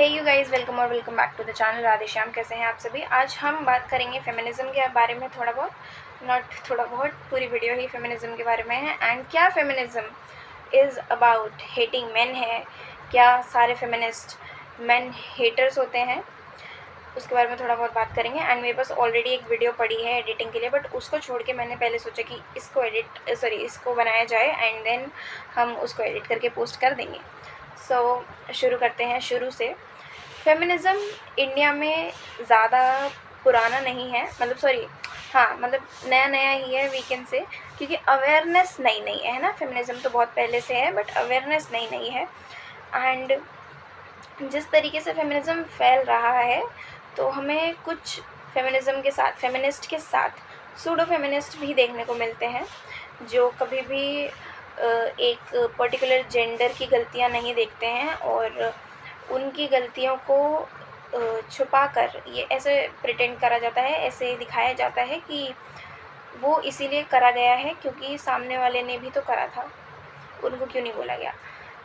Hey you guys, welcome और welcome back to the channel Radhe Shyam. कैसे हैं आप सभी। आज हम बात करेंगे फेमिनिज्म के बारे में, थोड़ा बहुत पूरी वीडियो ही फेमिनिज्म के बारे में है। एंड क्या feminism is about hating main है, क्या सारे फेमिनिस्ट मेन हेटर्स होते हैं, उसके बारे में थोड़ा बहुत बात करेंगे। एंड मेरे पास ऑलरेडी एक वीडियो पड़ी है एडिटिंग के लिए, बट उसको छोड़ के मैंने पहले सोचा कि इसको बनाया जाए एंड देन हम उसको एडिट करके पोस्ट कर देंगे। शुरू करते हैं शुरू से। फेमिनिज़म इंडिया में ज़्यादा पुराना नहीं है, मतलब नया नया ही है वी कैन से, क्योंकि अवेयरनेस नई नई है ना। फेमिनिज़म तो बहुत पहले से है बट अवेयरनेस नई नई है। एंड जिस तरीके से फेमिनिज़म फैल रहा है तो हमें कुछ फेमिनिस्ट के साथ सूडो फेमिनिस्ट भी देखने को मिलते हैं, जो कभी भी एक पर्टिकुलर जेंडर की गलतियां नहीं देखते हैं और उनकी गलतियों को छुपाकर ये ऐसे प्रिटेंड करा जाता है, ऐसे दिखाया जाता है कि वो इसीलिए करा गया है क्योंकि सामने वाले ने भी तो करा था, उनको क्यों नहीं बोला गया।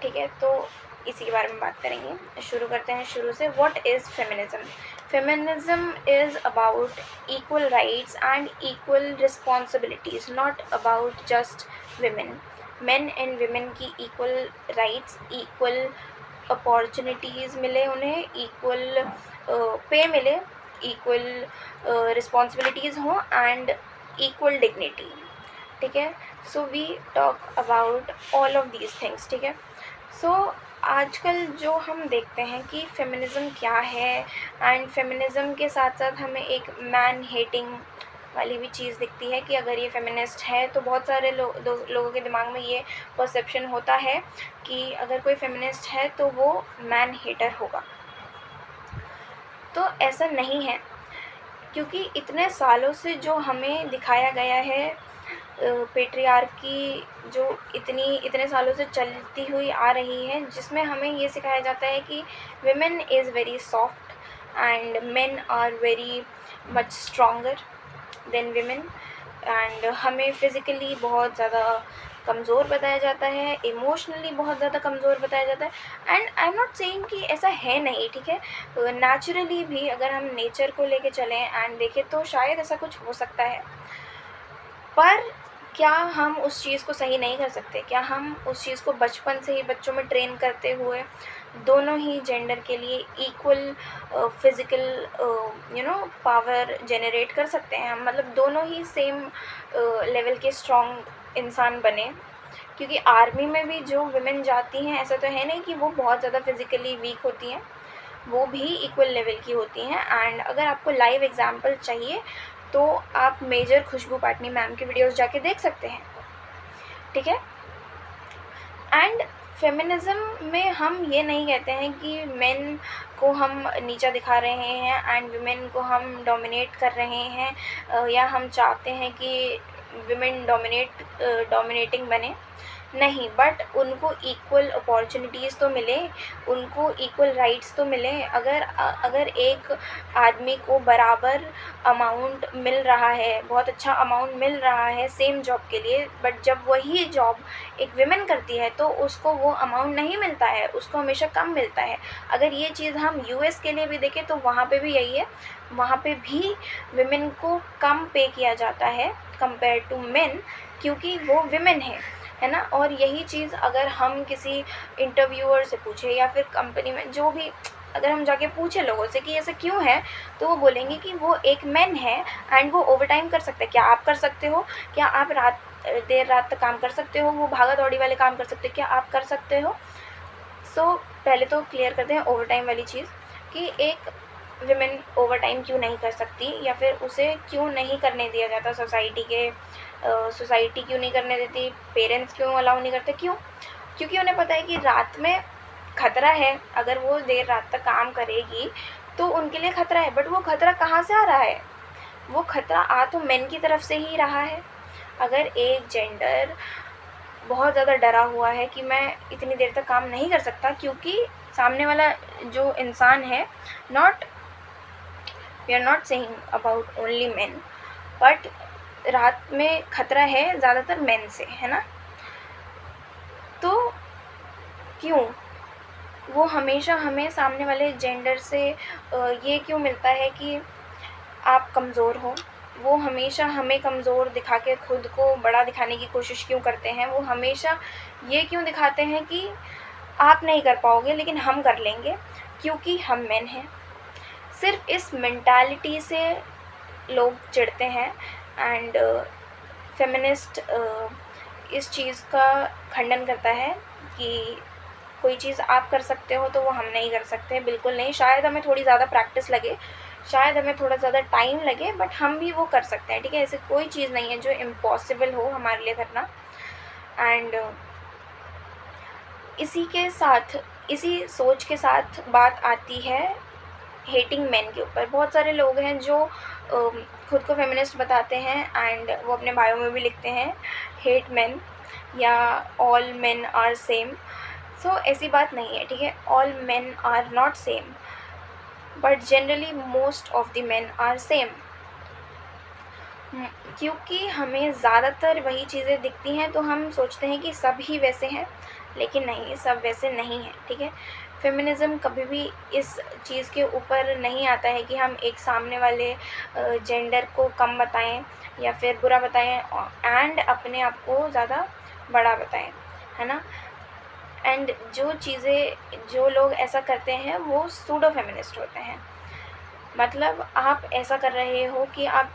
ठीक है, तो इसी के बारे में बात करेंगे। शुरू करते हैं शुरू से। What is feminism? Feminism is about equal rights and equal responsibilities, not about just women. Men and women की इक्वल राइट्स, इक्वल अपॉर्चुनिटीज़ मिले उन्हें, इक्वल पे मिले, इक्वल रिस्पॉन्सिबिलिटीज़ हों एंड इक्वल डिग्निटी। ठीक है, so we talk about all of these things. ठीक है, सो आजकल जो हम देखते हैं कि फेमिनिज़म क्या है, एंड फेमिनिज़म के साथ साथ हमें एक मैन हेटिंग वाली भी चीज़ दिखती है कि अगर ये फेमिनिस्ट है तो बहुत सारे लोगों के दिमाग में ये परसेप्शन होता है कि अगर कोई फेमिनिस्ट है तो वो मैन हेटर होगा। तो ऐसा नहीं है, क्योंकि इतने सालों से जो हमें दिखाया गया है, पेट्रियार्की जो इतने सालों से चलती हुई आ रही है, जिसमें हमें ये सिखाया जाता है कि women is very soft and men are very much stronger than women. And हमें फिज़िकली बहुत ज़्यादा कमज़ोर बताया जाता है, इमोशनली बहुत ज़्यादा कमज़ोर बताया जाता है। And I am not saying कि ऐसा है नहीं, ठीक है, नेचुरली भी अगर हम नेचर को लेके चलें एंड देखें तो शायद ऐसा कुछ हो सकता है, पर क्या हम उस चीज़ को सही नहीं कर सकते? क्या हम उस चीज़ को बचपन से ही बच्चों में ट्रेन करते हुए दोनों ही जेंडर के लिए इक्वल फिज़िकल पावर जनरेट कर सकते हैं? हम मतलब दोनों ही सेम लेवल के स्ट्रॉन्ग इंसान बने, क्योंकि आर्मी में भी जो विमेन जाती हैं, ऐसा तो है नहीं कि वो बहुत ज़्यादा फिज़िकली वीक होती हैं, वो भी इक्वल लेवल की होती हैं। एंड अगर आपको लाइव एग्जांपल चाहिए तो आप मेजर खुशबू पाटनी मैम की वीडियोस जाके देख सकते हैं। ठीक है, एंड फेमिनिज़म में हम ये नहीं कहते हैं कि मेन को हम नीचा दिखा रहे हैं एंड विमेन को हम डोमिनेट कर रहे हैं, या हम चाहते हैं कि विमेन डोमिनेटिंग बने, नहीं, बट उनको इक्वल अपॉर्चुनिटीज़ तो मिले, उनको इक्वल राइट्स तो मिले। अगर एक आदमी को बराबर अमाउंट मिल रहा है, बहुत अच्छा अमाउंट मिल रहा है सेम जॉब के लिए, बट जब वही जॉब एक विमेन करती है तो उसको वो अमाउंट नहीं मिलता है, उसको हमेशा कम मिलता है। अगर ये चीज़ हम यूएस के लिए भी देखें तो वहाँ पे भी यही है, वहाँ पे भी विमेन को कम पे किया जाता है कंपेयर टू मेन, क्योंकि वो विमेन है ना। और यही चीज़ अगर हम किसी इंटरव्यूअर से पूछे या फिर कंपनी में जो भी, अगर हम जाके पूछे लोगों से कि ऐसा क्यों है, तो वो बोलेंगे कि वो एक मैन है एंड वो ओवर टाइम कर सकते हैं। क्या आप कर सकते हो? क्या आप देर रात तक काम कर सकते हो? वो भागा दौड़ी वाले काम कर सकते हो? क्या आप कर सकते हो? पहले तो क्लियर करते हैं ओवर टाइम वाली चीज़, कि एक विमेन ओवर टाइम क्यों नहीं कर सकती, या फिर उसे क्यों नहीं करने दिया जाता, सोसाइटी क्यों नहीं करने देती, पेरेंट्स क्यों अलाउ नहीं करते, क्यों? क्योंकि उन्हें पता है कि रात में खतरा है, अगर वो देर रात तक काम करेगी तो उनके लिए खतरा है। बट वो खतरा कहाँ से आ रहा है? वो खतरा आ तो मेन की तरफ से ही रहा है। अगर एक जेंडर बहुत ज़्यादा डरा हुआ है कि मैं इतनी देर तक काम नहीं कर सकता, क्योंकि सामने वाला जो इंसान है, we are not saying about only men, but रात में खतरा है ज़्यादातर मेन से, है ना। तो क्यों वो हमेशा हमें सामने वाले जेंडर से ये क्यों मिलता है कि आप कमज़ोर हो। वो हमेशा हमें कमज़ोर दिखा के खुद को बड़ा दिखाने की कोशिश क्यों करते हैं। वो हमेशा ये क्यों दिखाते हैं कि आप नहीं कर पाओगे लेकिन हम कर लेंगे, क्योंकि हम मेन हैं। सिर्फ़ इस मेंटालिटी से लोग चिढ़ते हैं। एंड फेमिनिस्ट इस चीज़ का खंडन करता है कि कोई चीज़ आप कर सकते हो तो वो हम नहीं कर सकते। बिल्कुल नहीं, शायद हमें थोड़ी ज़्यादा प्रैक्टिस लगे, शायद हमें थोड़ा ज़्यादा टाइम लगे, बट हम भी वो कर सकते हैं, ठीक है? ऐसी कोई चीज़ नहीं है जो इम्पॉसिबल हो हमारे लिए करना। एंड इसी के साथ, इसी सोच के साथ बात आती है हेटिंग मेन के ऊपर। बहुत सारे लोग हैं जो खुद को फेमिनिस्ट बताते हैं एंड वो अपने बायो में भी लिखते हैं हेट मेन या all men are same. So ऐसी बात नहीं है, ठीक है? All men are not same, but generally most of the men are same. क्योंकि हमें ज़्यादातर वही चीज़ें दिखती हैं तो हम सोचते हैं कि सब ही वैसे हैं, लेकिन नहीं, सब वैसे नहीं हैं, ठीक है? फेमिनिज़्म कभी भी इस चीज़ के ऊपर नहीं आता है कि हम एक सामने वाले जेंडर को कम बताएं या फिर बुरा बताएं एंड अपने आप को ज़्यादा बड़ा बताएं, है ना? एंड जो लोग ऐसा करते हैं वो सूडो फेमिनिस्ट होते हैं। मतलब आप ऐसा कर रहे हो कि आप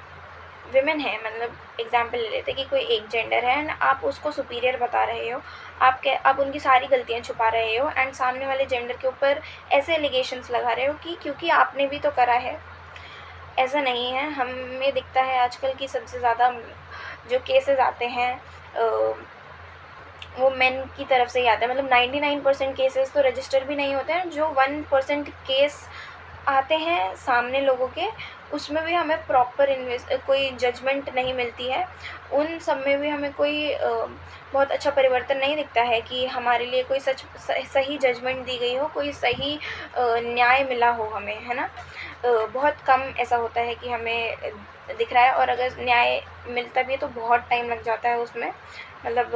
विमेन है, मतलब एग्जाम्पल ले लेते कि कोई एक जेंडर है एंड आप उसको सुपीरियर बता रहे हो। आप उनकी सारी गलतियां छुपा रहे हो एंड सामने वाले जेंडर के ऊपर ऐसे एलिगेशंस लगा रहे हो कि क्योंकि आपने भी तो करा है। ऐसा नहीं है। हमें दिखता है आजकल की सबसे ज़्यादा जो केसेस आते हैं वो मेन की तरफ से ही आते हैं। मतलब 99% केसेस तो रजिस्टर भी नहीं होते हैं। जो 1% केस आते हैं सामने लोगों के, उसमें भी हमें प्रॉपर कोई जजमेंट नहीं मिलती है। उन सब में भी हमें कोई बहुत अच्छा परिवर्तन नहीं दिखता है कि हमारे लिए कोई सही जजमेंट दी गई हो, कोई सही न्याय मिला हो हमें, है ना? बहुत कम ऐसा होता है कि हमें दिख रहा है, और अगर न्याय मिलता भी है तो बहुत टाइम लग जाता है उसमें। मतलब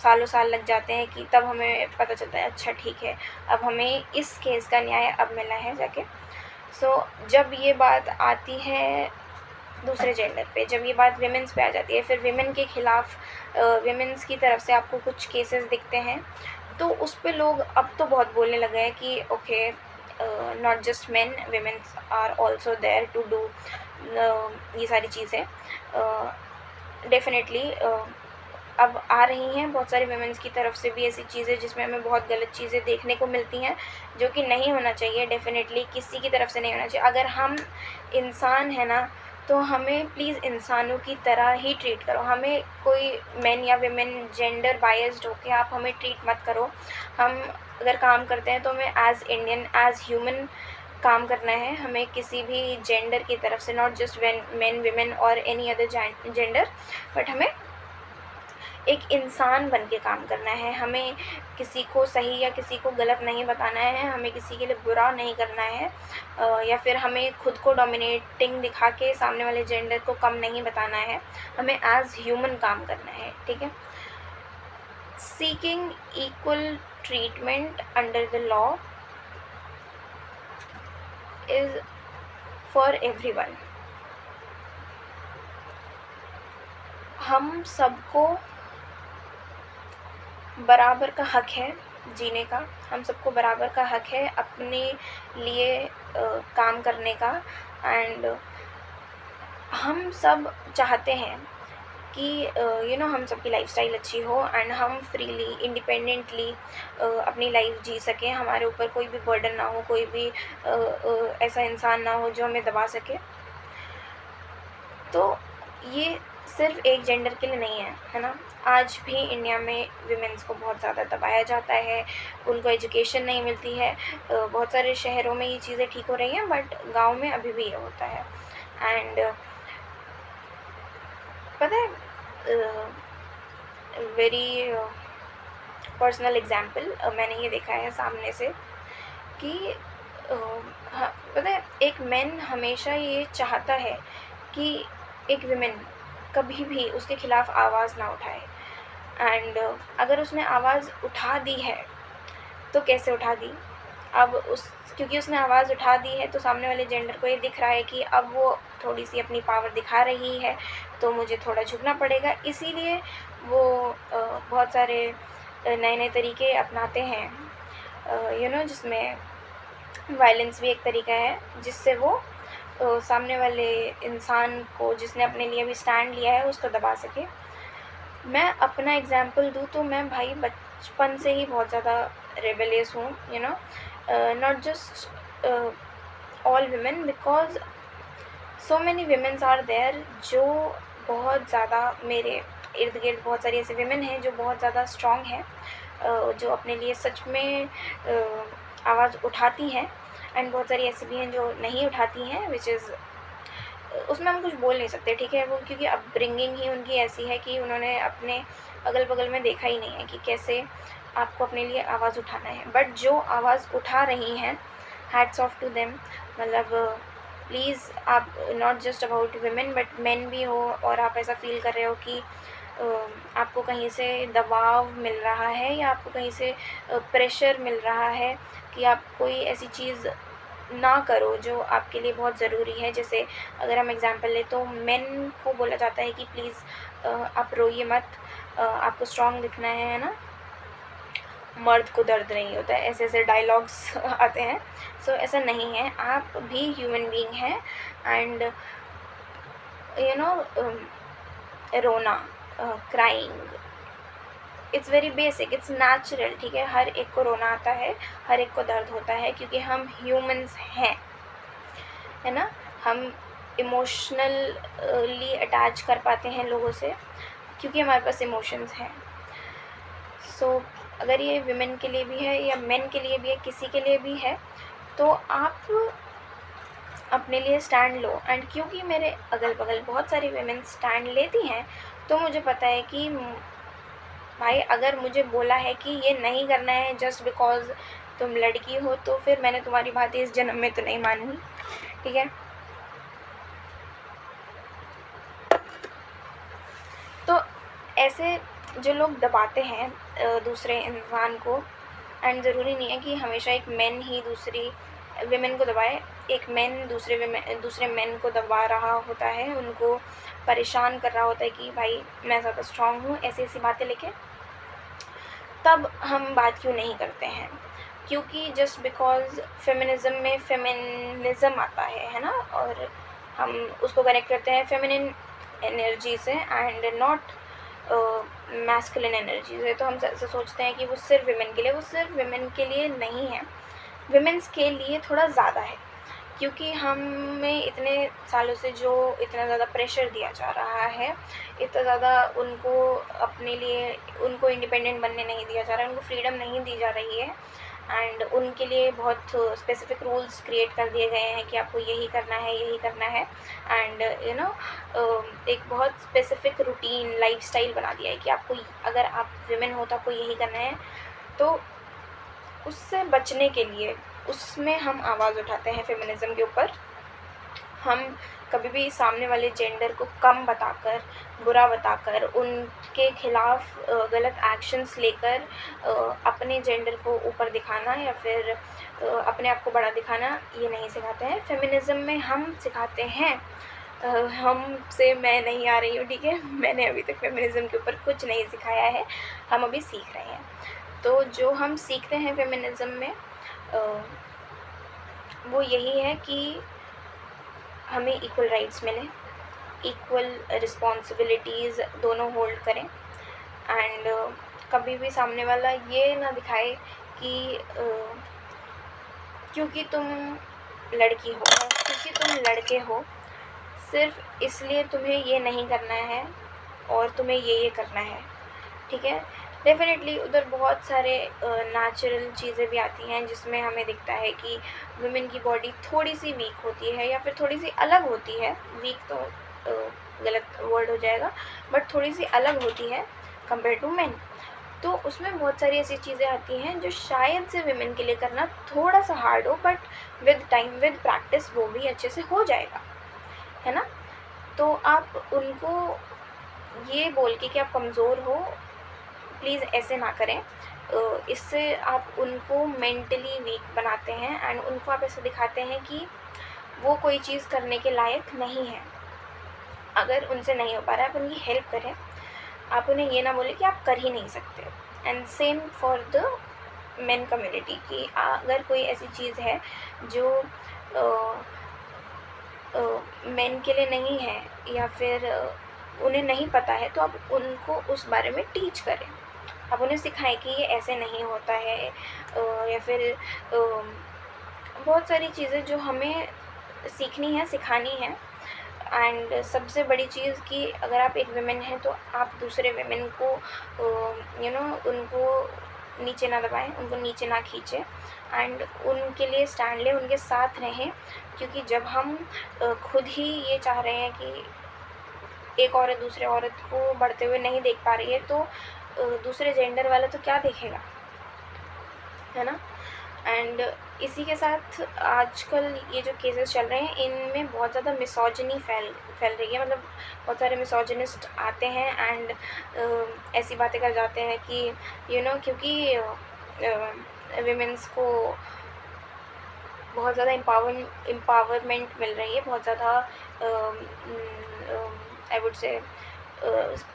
सालों साल लग जाते हैं कि तब हमें पता चलता है अच्छा ठीक है, अब हमें इस केस का न्याय अब मिला है जाके। सो जब ये बात आती है दूसरे जेंडर पे, जब ये बात विमेंस पे आ जाती है, फिर विमेन के खिलाफ विमेंस की तरफ से आपको कुछ केसेस दिखते हैं, तो उस पे लोग अब तो बहुत बोलने लगे हैं कि okay, not just men, womens are also there to do ये सारी चीज़ें। डेफिनेटली अब आ रही हैं बहुत सारी वुमेन्स की तरफ से भी ऐसी चीज़ें जिसमें हमें बहुत गलत चीज़ें देखने को मिलती हैं, जो कि नहीं होना चाहिए। डेफिनेटली किसी की तरफ से नहीं होना चाहिए। अगर हम इंसान हैं ना, तो हमें प्लीज़ इंसानों की तरह ही ट्रीट करो। हमें कोई मेन या विमेन जेंडर बायस्ड होके आप हमें ट्रीट मत करो। हम अगर काम करते हैं तो हमें एज़ इंडियन, एज़ ह्यूमन काम करना है। हमें किसी भी जेंडर की तरफ से, नॉट जस्ट मेन, विमेन और एनी अदर जेंडर, बट हमें एक इंसान बन के काम करना है। हमें किसी को सही या किसी को गलत नहीं बताना है, हमें किसी के लिए बुरा नहीं करना है, या फिर हमें खुद को डोमिनेटिंग दिखा के सामने वाले जेंडर को कम नहीं बताना है। हमें एज ह्यूमन काम करना है, ठीक है? Seeking equal treatment under the law is for everyone. हम सबको बराबर का हक है जीने का। हम सबको बराबर का हक है अपने लिए काम करने का। एंड हम सब चाहते हैं कि हम सबकी लाइफस्टाइल अच्छी हो एंड हम फ्रीली, इंडिपेंडेंटली अपनी लाइफ जी सकें। हमारे ऊपर कोई भी बर्डन ना हो, कोई भी ऐसा इंसान ना हो जो हमें दबा सके। तो ये सिर्फ एक जेंडर के लिए नहीं है ना? आज भी इंडिया में विमेंस को बहुत ज़्यादा दबाया जाता है, उनको एजुकेशन नहीं मिलती है। बहुत सारे शहरों में ये चीज़ें ठीक हो रही हैं, बट गांव में अभी भी ये होता है। एंड पता है, वेरी पर्सनल एग्जाम्पल, मैंने ये देखा है सामने से कि हाँ, पता है, एक मैन हमेशा ये चाहता है कि एक विमेन कभी भी उसके खिलाफ आवाज़ ना उठाए। एंड अगर उसने आवाज़ उठा दी है तो कैसे उठा दी। अब क्योंकि उसने आवाज़ उठा दी है तो सामने वाले जेंडर को ये दिख रहा है कि अब वो थोड़ी सी अपनी पावर दिखा रही है, तो मुझे थोड़ा झुकना पड़ेगा। इसीलिए वो बहुत सारे नए नए तरीके अपनाते हैं, जिसमें वायलेंस भी एक तरीका है, जिससे वो सामने वाले इंसान को, जिसने अपने लिए भी स्टैंड लिया है, उसको दबा सके। मैं अपना एग्जांपल दूँ तो मैं भाई बचपन से ही बहुत ज़्यादा रेबेलियस हूँ, not just all women, because so many womens are there जो बहुत ज़्यादा, मेरे इर्द गिर्द बहुत सारी ऐसी वुमेन हैं जो बहुत ज़्यादा स्ट्रॉन्ग हैं, जो अपने लिए सच में आवाज़ उठाती हैं, एंड बहुत सारी ऐसी भी हैं जो नहीं उठाती हैं, विच इज़, उसमें हम कुछ बोल नहीं सकते, ठीक है। वो क्योंकि अपब्रिंगिंग ही उनकी ऐसी है कि उन्होंने अपने अगल बगल में देखा ही नहीं है कि कैसे आपको अपने लिए आवाज़ उठाना है। बट जो आवाज़ उठा रही हैं, हैट्स ऑफ टू देम। मतलब प्लीज़, आप not just about women but main भी हो, और आप ऐसा फील कर रहे हो कि आपको कहीं से दबाव मिल रहा है या आपको कहीं से प्रेशर मिल रहा है कि आप कोई ऐसी चीज़ ना करो जो आपके लिए बहुत ज़रूरी है। जैसे अगर हम एग्ज़ाम्पल लें तो मेन को बोला जाता है कि प्लीज़ आप रोइए मत, आपको स्ट्रॉन्ग दिखना है ना, मर्द को दर्द नहीं होता है, ऐसे ऐसे डायलॉग्स आते हैं। सो ऐसा नहीं है, आप भी ह्यूमन बीइंग हैं, एंड यू नो रोना, crying, it's very basic, it's natural, ठीक है। हर एक को रोना आता है, हर एक को दर्द होता है, क्योंकि हम ह्यूमंस हैं, है ना। हम इमोशनली अटैच कर पाते हैं लोगों से क्योंकि हमारे पास इमोशंस हैं। सो अगर ये विमेन के लिए भी है या मेन के लिए भी है, किसी के लिए भी है, तो आप अपने लिए स्टैंड लो। एंड क्योंकि मेरे अगल बगल बहुत सारी विमेन स्टैंड लेती हैं, तो मुझे पता है कि भाई अगर मुझे बोला है कि ये नहीं करना है जस्ट बिकॉज तुम लड़की हो, तो फिर मैंने तुम्हारी बात इस जन्म में तो नहीं माननी, ठीक है। तो ऐसे जो लोग दबाते हैं दूसरे इंसान को, एंड ज़रूरी नहीं है कि हमेशा एक मैन ही दूसरी विमेन को दबाए, एक मैन दूसरे मैन को दबा रहा होता है, उनको परेशान कर रहा होता है कि भाई मैं ज़्यादा स्ट्रॉन्ग हूँ, ऐसी ऐसी बातें लेके, तब हम बात क्यों नहीं करते हैं। क्योंकि जस्ट बिकॉज फेमिनिज़्म में फेमिनिज़्म आता है ना, और हम उसको कनेक्ट करते हैं फेमिनिन एनर्जी से एंड नॉट मैस्कुलिन एनर्जी से, तो हम ऐसा सोचते हैं कि वो सिर्फ विमेन के लिए, वो सिर्फ विमेन के लिए नहीं है, विमेंस के लिए थोड़ा ज़्यादा है। क्योंकि हमें इतने सालों से जो इतना ज़्यादा प्रेशर दिया जा रहा है, इतना ज़्यादा उनको अपने लिए, उनको इंडिपेंडेंट बनने नहीं दिया जा रहा है, उनको फ्रीडम नहीं दी जा रही है, एंड उनके लिए बहुत स्पेसिफिक रूल्स क्रिएट कर दिए गए हैं कि आपको यही करना है, यही करना है, एंड एक बहुत स्पेसिफिक रूटीन लाइफस्टाइल बना दिया है कि आपको, अगर आप विमेन हो तो आपको यही करना है। तो उससे बचने के लिए उसमें हम आवाज़ उठाते हैं फेमिनिज़्म के ऊपर। हम कभी भी सामने वाले जेंडर को कम बताकर, बुरा बताकर, उनके खिलाफ गलत एक्शंस लेकर अपने जेंडर को ऊपर दिखाना या फिर अपने आप को बड़ा दिखाना, ये नहीं सिखाते हैं। फेमिनिज़्म में हम सिखाते हैं, हमसे मैं नहीं आ रही हूँ, ठीक है। मैंने अभी तक फेमिनिज़्म के ऊपर कुछ नहीं सिखाया है, हम अभी सीख रहे हैं। तो जो हम सीखते हैं फेमिनिज़्म में वो यही है कि हमें इक्वल राइट्स मिलें, इक्वल रिस्पॉन्सिबिलिटीज़ दोनों होल्ड करें, एंड कभी भी सामने वाला ये ना दिखाए कि क्योंकि तुम लड़की हो, क्योंकि तुम लड़के हो, सिर्फ इसलिए तुम्हें ये नहीं करना है और तुम्हें ये करना है, ठीक है। डेफ़िनेटली उधर बहुत सारे नेचुरल चीज़ें भी आती हैं जिसमें हमें दिखता है कि वुमेन की बॉडी थोड़ी सी वीक होती है या फिर थोड़ी सी अलग होती है। वीक तो गलत वर्ड हो जाएगा, बट थोड़ी सी अलग होती है कंपेयर टू मेन। तो उसमें बहुत सारी ऐसी चीज़ें आती हैं जो शायद से वुमेन के लिए करना थोड़ा सा हार्ड हो, but with time, with practice वो भी अच्छे से हो जाएगा, है ना। तो आप उनको ये बोल के कि आप कमज़ोर हो, प्लीज़ ऐसे ना करें। इससे आप उनको मेंटली वीक बनाते हैं एंड उनको आप ऐसे दिखाते हैं कि वो कोई चीज़ करने के लायक नहीं है। अगर उनसे नहीं हो पा रहा है, आप उनकी हेल्प करें, आप उन्हें ये ना बोलें कि आप कर ही नहीं सकते। And same for the main community कि अगर कोई ऐसी चीज़ है जो मेन के लिए नहीं है या फिर उन्हें नहीं पता है, तो आप उनको उस बारे में टीच करें। आप उन्हें सिखाएं कि ये ऐसे नहीं होता है, या फिर बहुत सारी चीज़ें जो हमें सीखनी है, सिखानी है। एंड सबसे बड़ी चीज़ कि अगर आप एक विमेन हैं तो आप दूसरे विमेन को उनको नीचे ना दबाएं, उनको नीचे ना खींचें एंड उनके लिए स्टैंड लें, उनके साथ रहें। क्योंकि जब हम खुद ही ये चाह रहे हैं कि एक औरत दूसरे औरत को बढ़ते हुए नहीं देख पा रही है, तो दूसरे जेंडर वाला तो क्या देखेगा, है ना। एंड इसी के साथ आजकल ये जो केसेस चल रहे हैं, इनमें बहुत ज़्यादा मिसोजिनी फैल रही है। मतलब बहुत सारे मिसोजिनिस्ट आते हैं एंड ऐसी बातें कर जाते हैं कि क्योंकि विमेंस को बहुत ज़्यादा एम्पावरमेंट मिल रही है, बहुत ज़्यादा आई वुड से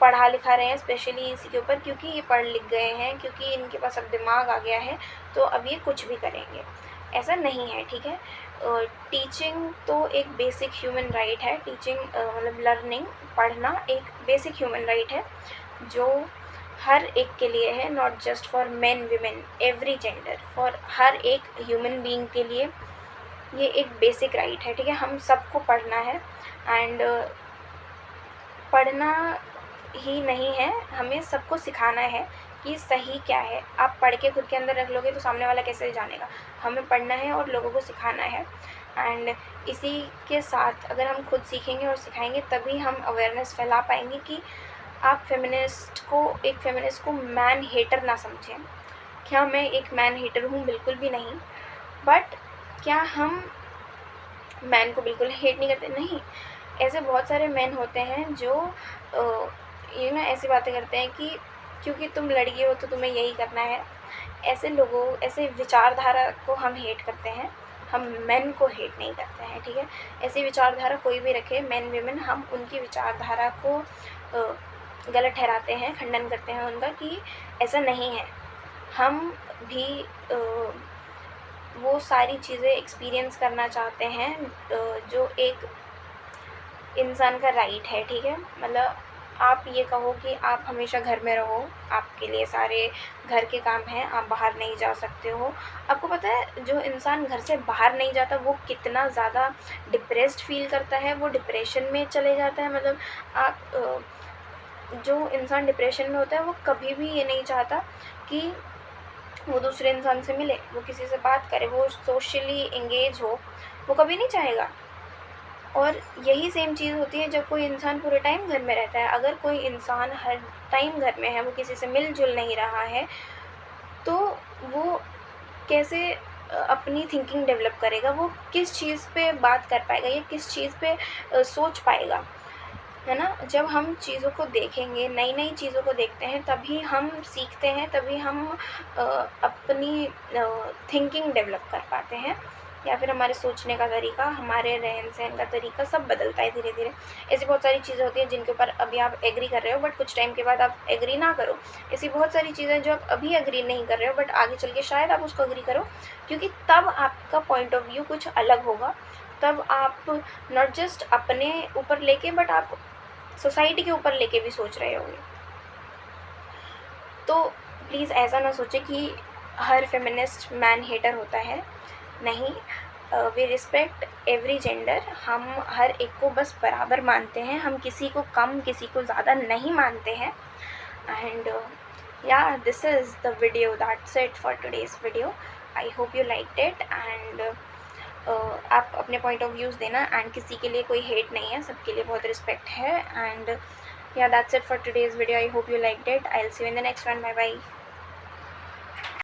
पढ़ा लिखा रहे हैं स्पेशली इसी के ऊपर, क्योंकि ये पढ़ लिख गए हैं, क्योंकि इनके पास अब दिमाग आ गया है, तो अब ये कुछ भी करेंगे। ऐसा नहीं है, ठीक है। टीचिंग तो एक बेसिक ह्यूमन राइट है। टीचिंग मतलब लर्निंग, पढ़ना एक बेसिक ह्यूमन राइट है जो हर एक के लिए है, not just for main women, every gender, for her एक ह्यूमन बीइंग के लिए ये एक बेसिक राइट है, ठीक है। हम सबको पढ़ना है एंड पढ़ना ही नहीं है, हमें सबको सिखाना है कि सही क्या है। आप पढ़ के खुद के अंदर रख लोगे तो सामने वाला कैसे जानेगा। हमें पढ़ना है और लोगों को सिखाना है। एंड इसी के साथ अगर हम खुद सीखेंगे और सिखाएंगे तभी हम अवेयरनेस फैला पाएंगे कि आप एक फेमिनिस्ट को मैन हेटर ना समझें। क्या मैं एक मैन हेटर हूँ? बिल्कुल भी नहीं। बट क्या हम मैन को बिल्कुल हेट नहीं करते? नहीं। ऐसे बहुत सारे मैन होते हैं जो ऐसी बातें करते हैं कि क्योंकि तुम लड़की हो तो तुम्हें यही करना है। ऐसे विचारधारा को हम हेट करते हैं, हम मेन को हेट नहीं करते हैं, ठीक है। ऐसी विचारधारा कोई भी रखे, मेन विमेन, हम उनकी विचारधारा को गलत ठहराते हैं, खंडन करते हैं उनका कि ऐसा नहीं है। हम भी वो सारी चीज़ें एक्सपीरियंस करना चाहते हैं जो एक इंसान का राइट है, ठीक है। मतलब आप ये कहो कि आप हमेशा घर में रहो, आपके लिए सारे घर के काम हैं, आप बाहर नहीं जा सकते हो। आपको पता है जो इंसान घर से बाहर नहीं जाता वो कितना ज़्यादा डिप्रेस्ड फील करता है, वो डिप्रेशन में चले जाता है। मतलब आप जो इंसान डिप्रेशन में होता है वो कभी भी ये नहीं चाहता कि वो दूसरे इंसान से मिले, वो किसी से बात करे, वो सोशली इंगेज हो, वो कभी नहीं चाहेगा। और यही सेम चीज़ होती है जब कोई इंसान पूरे टाइम घर में रहता है। अगर कोई इंसान हर टाइम घर में है, वो किसी से मिल-जुल नहीं रहा है, तो वो कैसे अपनी थिंकिंग डेवलप करेगा? वो किस चीज़ पे बात कर पाएगा या किस चीज़ पे सोच पाएगा, है ना? जब हम चीज़ों को देखेंगे, नई-नई चीज़ों को देखते हैं, तभी हम सीखते हैं, तभी हम अपनी थिंकिंग डेवलप कर पाते हैं, या फिर हमारे सोचने का तरीका, हमारे रहन-सहन का तरीका सब बदलता है धीरे-धीरे। ऐसी बहुत सारी चीज़ें होती हैं जिनके ऊपर अभी आप एग्री कर रहे हो, बट कुछ टाइम के बाद आप एग्री ना करो। ऐसी बहुत सारी चीज़ें जो आप अभी एग्री नहीं कर रहे हो, बट आगे चल के शायद आप उसको एग्री करो, क्योंकि तब आपका पॉइंट ऑफ व्यू कुछ अलग होगा। तब आप नॉट जस्ट अपने ऊपर लेके, बट आप सोसाइटी के ऊपर लेके भी सोच रहे होंगे। तो प्लीज़ ऐसा ना सोचें कि हर फेमिनिस्ट मैन हेटर होता है। नहीं, वी रिस्पेक्ट एवरी जेंडर। हम हर एक को बस बराबर मानते हैं, हम किसी को कम किसी को ज़्यादा नहीं मानते हैं। And yeah, this is the video. That's it for today's video. I hope you liked it and आप अपने पॉइंट ऑफ व्यूज़ देना। एंड किसी के लिए कोई हेट नहीं है, सबके लिए बहुत रिस्पेक्ट है। And yeah, that's it for today's video. I hope you liked it. I'll see you in the next one. Bye bye.